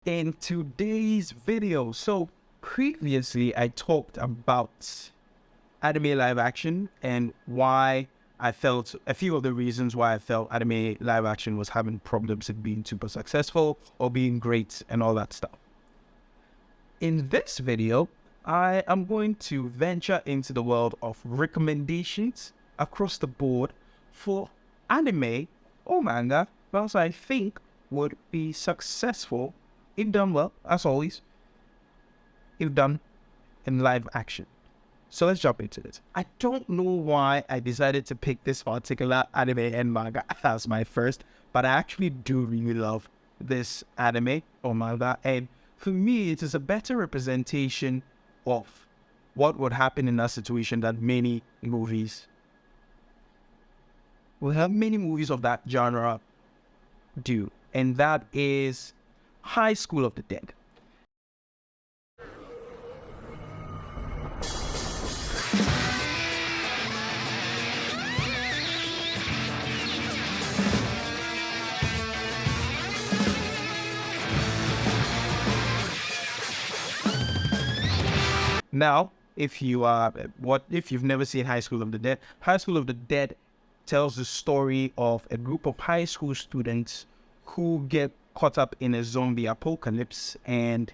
in today's video. So previously I talked about anime live action and why I felt a few of the reasons why I felt anime live action was having problems in being super successful or being great and all that stuff. In this video, I am going to venture into the world of recommendations across the board for anime or manga, whilst I think would be successful if done well, as always, if done in live action. So let's jump into this. I don't know why I decided to pick this particular anime and manga as my first, but I actually do really love this anime or manga. And for me, it is a better representation of what would happen in that situation than many movies. We have many movies of that genre do, and that is High School of the Dead. Now, if you've never seen High School of the Dead, High School of the Dead tells the story of a group of high school students who get caught up in a zombie apocalypse, and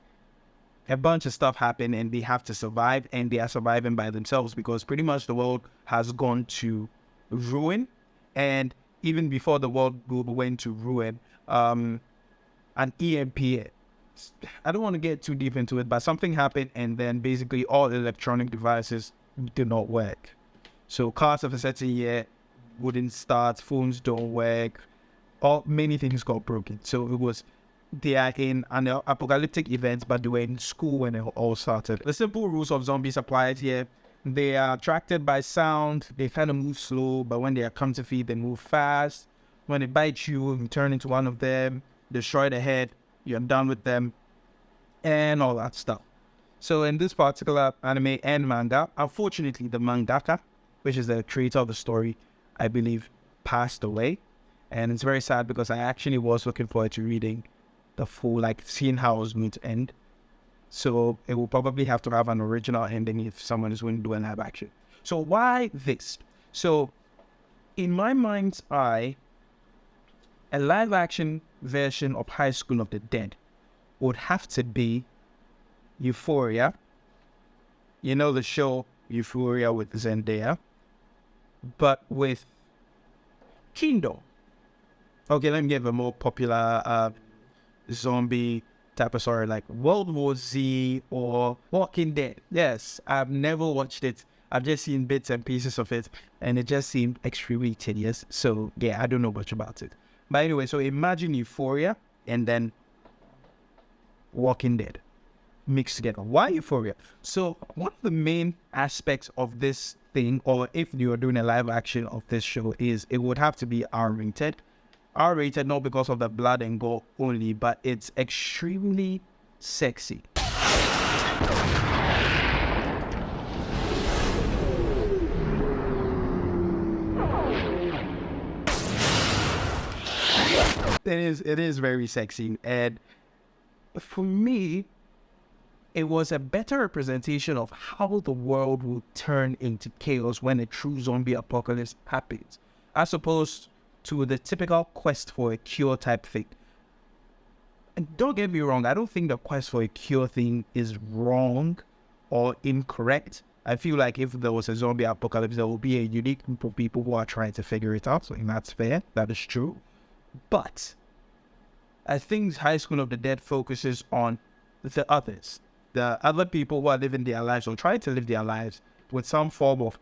a bunch of stuff happen and they have to survive, and they are surviving by themselves because pretty much the world has gone to ruin. And even before the world went to ruin, an EMP, I don't want to get too deep into it, but something happened, and then basically all electronic devices did not work. So cars of a certain year wouldn't start, phones don't work, many things got broken. So they are in an apocalyptic event, but they were in school when it all started. The simple rules of zombies applied here. They are attracted by sound, they kind of move slow, but when they are come to feed, they move fast. When they bite you, you turn into one of them, destroy the head, you're done with them, and all that stuff. So in this particular anime and manga, unfortunately the mangaka, which is the creator of the story, I believe passed away. And it's very sad because I actually was looking forward to reading the full, seeing how it was going to end. So it will probably have to have an original ending if someone is going to do a live action. So why this? So in my mind's eye, a live action version of High School of the Dead would have to be Euphoria. You know the show Euphoria with Zendaya, but with Kingdom. Okay, let me give a more popular zombie type of story, like World War Z or Walking Dead. Yes, I've never watched it. I've just seen bits and pieces of it, and it just seemed extremely tedious. So yeah, I don't know much about it. But anyway, so imagine Euphoria and then Walking Dead mixed together. Why Euphoria? So one of the main aspects of this thing, or if you're doing a live action of this show, is it would have to be R-rated. R-rated not because of the blood and gore only, but it's extremely sexy. It is very sexy, and for me, it was a better representation of how the world will turn into chaos when a true zombie apocalypse happens, as opposed to the typical quest for a cure type thing. And don't get me wrong, I don't think the quest for a cure thing is wrong or incorrect. I feel like if there was a zombie apocalypse, there will be a unique group of people who are trying to figure it out, and that's fair, that is true. But I think High School of the Dead focuses on the others, the other people who are living their lives or trying to live their lives with some form of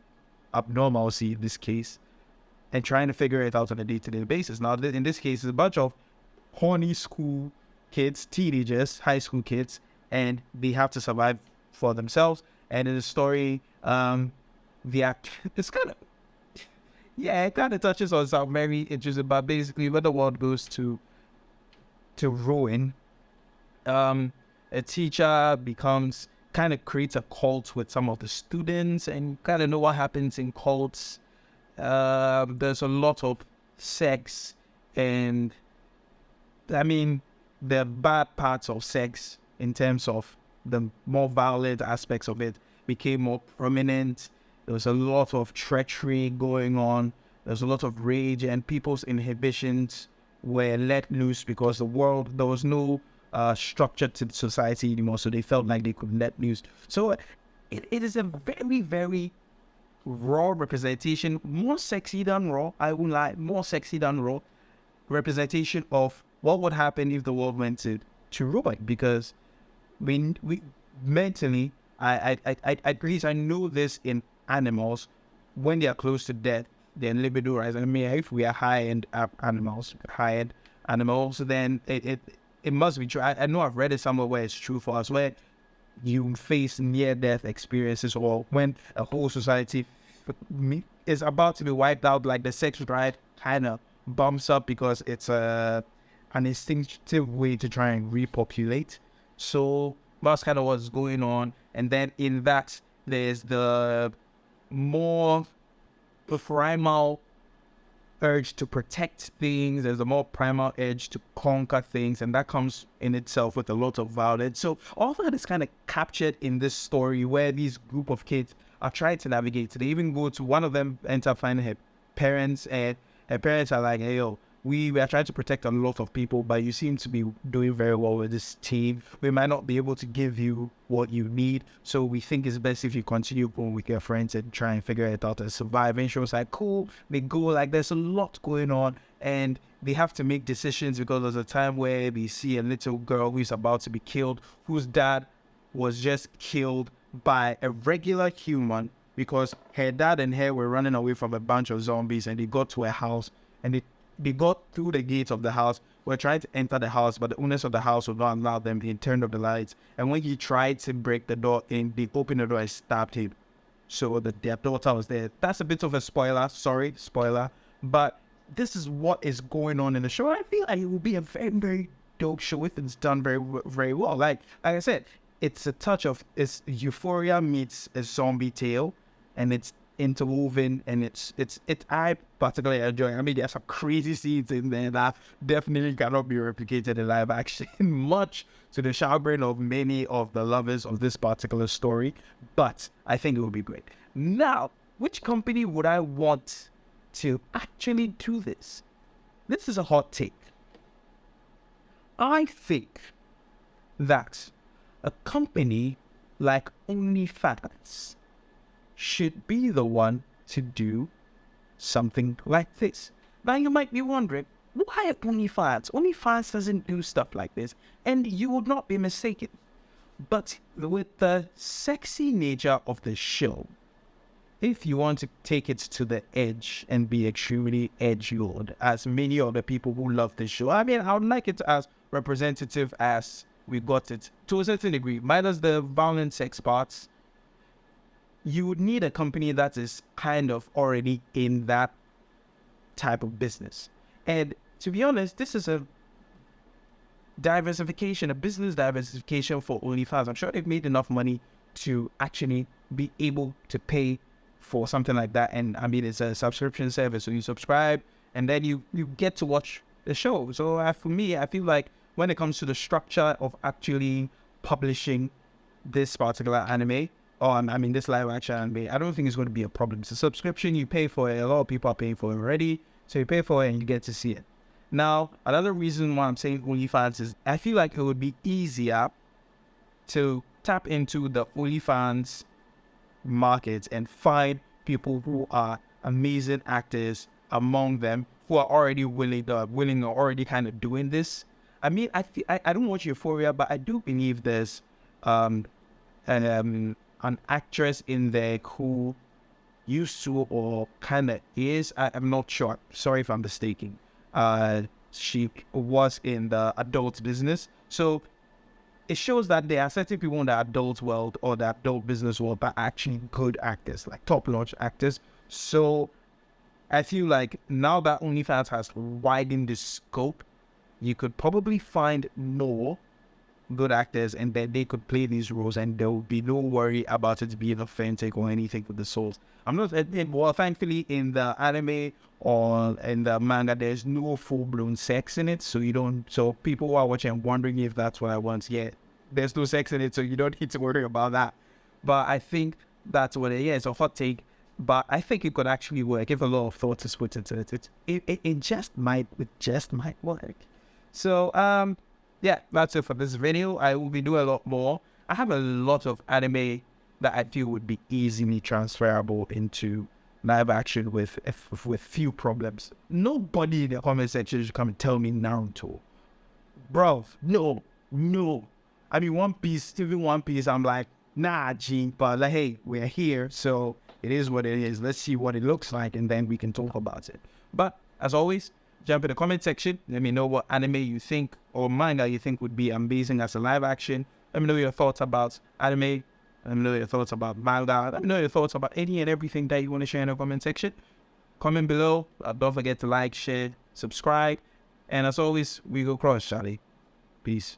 abnormalcy in this case, and trying to figure it out on a day-to-day basis. Now, in this case, it's a bunch of horny school kids, teenagers, high school kids, and they have to survive for themselves. And in the story, it's kind of, yeah, it kind of touches on some very interesting, but basically when the world goes to ruin, a teacher creates a cult with some of the students, and kind of know what happens in cults. There's a lot of sex, and I mean, the bad parts of sex in terms of the more violent aspects of it became more prominent. There was a lot of treachery going on. There was a lot of rage, and people's inhibitions were let loose because there was no structure to the society anymore, so they felt like they could let loose. So it is a very, very raw representation, more sexy than raw, I won't lie, more sexy than raw representation of what would happen if the world went to robot. Because we mentally, at least I know this in animals, when they are close to death, their libido rises. I mean, if we are high-end animals, then it must be true. I know I've read it somewhere where it's true for us, where you face near-death experiences, or when a whole society is about to be wiped out, like the sex drive kind of bumps up because it's an instinctive way to try and repopulate. So that's kind of what's going on. And then in that, there's the more primal urge to protect things. There's a more primal urge to conquer things, and that comes in itself with a lot of violence. So all that is kind of captured in this story, where these group of kids are trying to navigate. They even go to, one of them ends up finding her parents, and her parents are like, hey, yo, we are trying to protect a lot of people, but you seem to be doing very well with this team. We might not be able to give you what you need, so we think it's best if you continue going with your friends and try and figure it out and survive. And she was like, cool. They go, like, there's a lot going on, and they have to make decisions, because there's a time where they see a little girl who's about to be killed, whose dad was just killed by a regular human, because her dad and her were running away from a bunch of zombies, and they got to a house, and they got through the gates of the house, were trying to enter the house, but the owners of the house would not allow them. They turned off the lights, and when he tried to break the door in, they opened the door and stabbed him. So their daughter was there. That's a bit of a spoiler. Sorry, spoiler. But this is what is going on in the show. I feel like it will be a very, very dope show if it's done very, very well. Like I said, it's a touch of, it's Euphoria meets a zombie tale, and it's interwoven, and I particularly enjoy it. I mean, there's some crazy scenes in there that definitely cannot be replicated in live action, much to the chagrin of many of the lovers of this particular story, but I think it will be great. Now, which company would I want to actually do this? This is a hot take. I think that a company like OnlyFans should be the one to do something like this. Now you might be wondering, why OnlyFans? OnlyFans doesn't do stuff like this, and you would not be mistaken. But with the sexy nature of the show, if you want to take it to the edge and be extremely edgelord, as many of the people who love this show, I mean, I would like it as representative as we got it, to a certain degree, minus the violent sex parts. You would need a company that is kind of already in that type of business. And to be honest, this is a diversification, a business diversification for OnlyFans. I'm sure they've made enough money to actually be able to pay for something like that. And I mean, it's a subscription service, so you subscribe and then you get to watch the show. So for me, I feel like when it comes to the structure of actually publishing this particular anime, this live action anime, I don't think it's going to be a problem. It's a subscription, you pay for it. A lot of people are paying for it already, so you pay for it and you get to see it. Now, another reason why I'm saying OnlyFans is I feel like it would be easier to tap into the OnlyFans market and find people who are amazing actors among them, who are already willing or already kind of doing this. I mean, I don't watch Euphoria, but I do believe there's an actress in there who used to or kind of is, I'm not sure, sorry if I'm mistaken, she was in the adult business. So it shows that there are certain people in the adult world or the adult business world that are actually good actors, like top-notch actors. So I feel like now that OnlyFans has widened the scope, you could probably find more good actors, and that they could play these roles, and there would be no worry about it being authentic or anything with the souls. I'm not, well, thankfully in the anime or in the manga, there's no full-blown sex in it, so you don't, so people who are watching wondering if that's what I want, yeah, there's no sex in it, so you don't need to worry about that. But I think that's what it is, a hot take, but I think it could actually work if a lot of thought is put into it. It just might work. So, yeah, that's it for this video. I will be doing a lot more. I have a lot of anime that I feel would be easily transferable into live action with few problems. Nobody in the comment section should come and tell me Naruto. Bro, no. I mean, One Piece, even One Piece, I'm like, nah, Gene, but like, hey, we're here, so it is what it is. Let's see what it looks like, and then we can talk about it. But as always, jump in the comment section. Let me know what anime you think or manga you think would be amazing as a live action. Let me know your thoughts about anime. Let me know your thoughts about manga. Let me know your thoughts about any and everything that you want to share in the comment section. Comment below. Don't forget to like, share, subscribe. And as always, we go cross, Charlie. Peace.